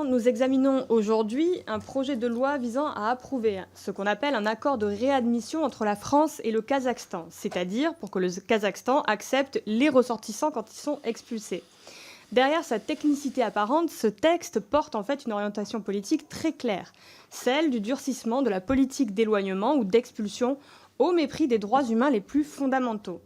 Nous examinons aujourd'hui un projet de loi visant à approuver ce qu'on appelle un accord de réadmission entre la France et le Kazakhstan, c'est-à-dire pour que le Kazakhstan accepte les ressortissants quand ils sont expulsés. Derrière sa technicité apparente, ce texte porte en fait une orientation politique très claire, celle du durcissement de la politique d'éloignement ou d'expulsion au mépris des droits humains les plus fondamentaux.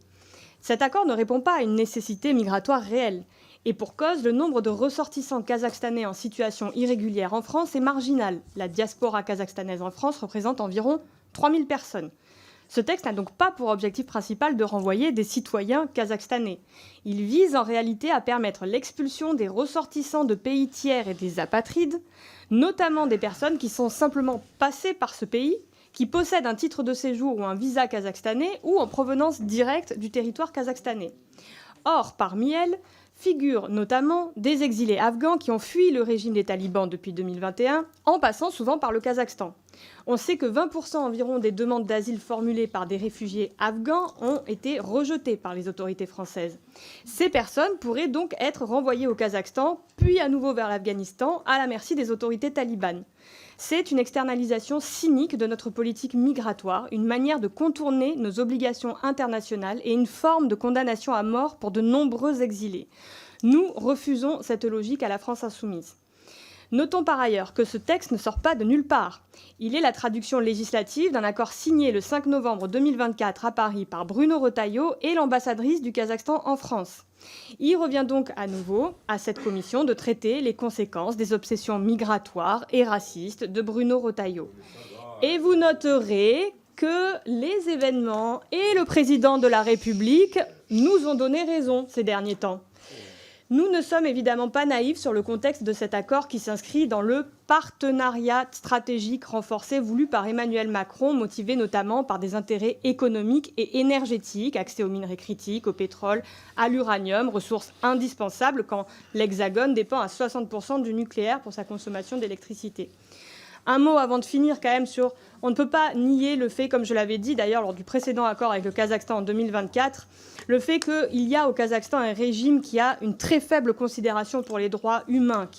Cet accord ne répond pas à une nécessité migratoire réelle. Et pour cause, le nombre de ressortissants kazakhstanais en situation irrégulière en France est marginal. La diaspora kazakhstanaise en France représente environ 3000 personnes. Ce texte n'a donc pas pour objectif principal de renvoyer des citoyens kazakhstanais. Il vise en réalité à permettre l'expulsion des ressortissants de pays tiers et des apatrides, notamment des personnes qui sont simplement passées par ce pays, qui possèdent un titre de séjour ou un visa kazakhstanais ou en provenance directe du territoire kazakhstanais. Or, parmi elles, figurent notamment des exilés afghans qui ont fui le régime des talibans depuis 2021, en passant souvent par le Kazakhstan. On sait que 20% environ des demandes d'asile formulées par des réfugiés afghans ont été rejetées par les autorités françaises. Ces personnes pourraient donc être renvoyées au Kazakhstan, puis à nouveau vers l'Afghanistan, à la merci des autorités talibanes. C'est une externalisation cynique de notre politique migratoire, une manière de contourner nos obligations internationales et une forme de condamnation à mort pour de nombreux exilés. Nous refusons cette logique à la France insoumise. Notons par ailleurs que ce texte ne sort pas de nulle part. Il est la traduction législative d'un accord signé le 5 novembre 2024 à Paris par Bruno Retailleau et l'ambassadrice du Kazakhstan en France. Il revient donc à nouveau à cette commission de traiter les conséquences des obsessions migratoires et racistes de Bruno Retailleau. Et vous noterez que les événements et le président de la République nous ont donné raison ces derniers temps. Nous ne sommes évidemment pas naïfs sur le contexte de cet accord qui s'inscrit dans le partenariat stratégique renforcé voulu par Emmanuel Macron, motivé notamment par des intérêts économiques et énergétiques, accès aux minerais critiques, au pétrole, à l'uranium, ressources indispensables quand l'Hexagone dépend à 60% du nucléaire pour sa consommation d'électricité. Un mot avant de finir quand même sur... On ne peut pas nier le fait, comme je l'avais dit d'ailleurs lors du précédent accord avec le Kazakhstan en 2024, le fait qu'il y a au Kazakhstan un régime qui a une très faible considération pour les droits humains,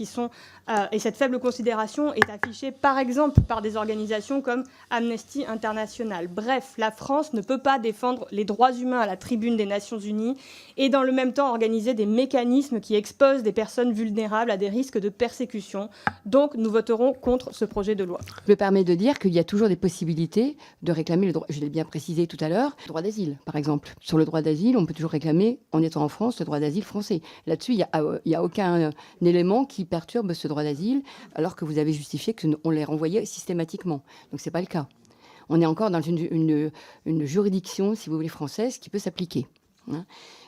et cette faible considération est affichée par exemple par des organisations comme Amnesty International. Bref, la France ne peut pas défendre les droits humains à la tribune des Nations Unies et dans le même temps organiser des mécanismes qui exposent des personnes vulnérables à des risques de persécution. Donc nous voterons contre ce projet de loi. Je me permets de dire qu'il y a toujours des possibilités de réclamer le droit, je l'ai bien précisé tout à l'heure, le droit d'asile, par exemple. Sur le droit d'asile, on peut toujours réclamer, en étant en France, le droit d'asile français. Là-dessus, il n'y a aucun élément qui perturbe ce droit d'asile, alors que vous avez justifié qu'on les renvoyait systématiquement. Donc, ce n'est pas le cas. On est encore dans une juridiction, si vous voulez, française, qui peut s'appliquer. Hein.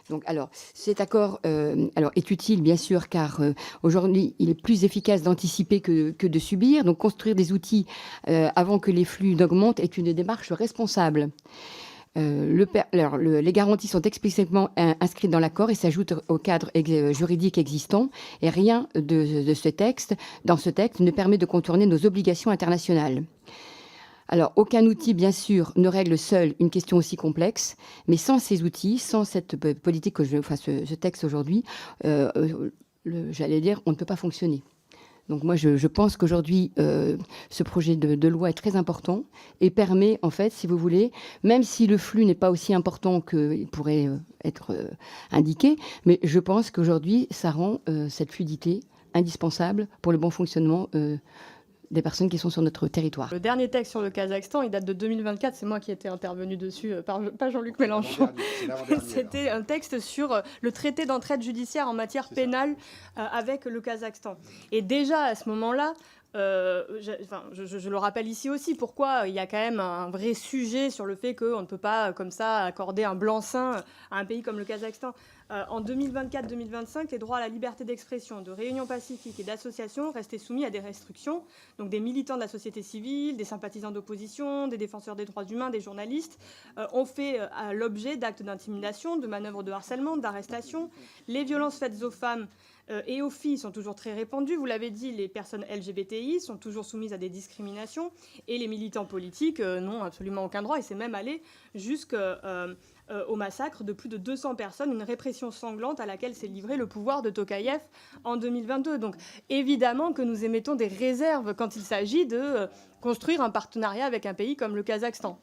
Donc, alors, cet accord est utile, bien sûr, car aujourd'hui, il est plus efficace d'anticiper que de subir. Donc, construire des outils avant que les flux n'augmentent est une démarche responsable. Les garanties sont explicitement inscrites dans l'accord et s'ajoutent au cadre juridique existant. Et rien dans ce texte ne permet de contourner nos obligations internationales. Alors, aucun outil, bien sûr, ne règle seul une question aussi complexe, mais sans ces outils, sans cette politique, ce texte aujourd'hui, j'allais dire, on ne peut pas fonctionner. Donc moi, je pense qu'aujourd'hui, ce projet de loi est très important et permet, en fait, si vous voulez, même si le flux n'est pas aussi important qu'il pourrait être indiqué, mais je pense qu'aujourd'hui, ça rend cette fluidité indispensable pour le bon fonctionnement des personnes qui sont sur notre territoire. Le dernier texte sur le Kazakhstan, il date de 2024, c'est moi qui étais intervenu dessus, pas Jean-Luc Mélenchon. C'était un texte sur le traité d'entraide judiciaire en matière pénale avec le Kazakhstan. Et déjà à ce moment-là, je le rappelle ici aussi, pourquoi il y a quand même un vrai sujet sur le fait qu'on ne peut pas comme ça accorder un blanc-seing à un pays comme le Kazakhstan. En 2024-2025, les droits à la liberté d'expression, de réunion pacifique et d'association restaient soumis à des restrictions. Donc des militants de la société civile, des sympathisants d'opposition, des défenseurs des droits humains, des journalistes ont fait l'objet d'actes d'intimidation, de manœuvres de harcèlement, d'arrestation. Les violences faites aux femmes et aux filles sont toujours très répandues. Vous l'avez dit, les personnes LGBTI sont toujours soumises à des discriminations et les militants politiques n'ont absolument aucun droit et c'est même allé jusqu'au massacre de plus de 200 personnes, une répression sanglante à laquelle s'est livré le pouvoir de Tokayev en 2022. Donc évidemment que nous émettons des réserves quand il s'agit de construire un partenariat avec un pays comme le Kazakhstan.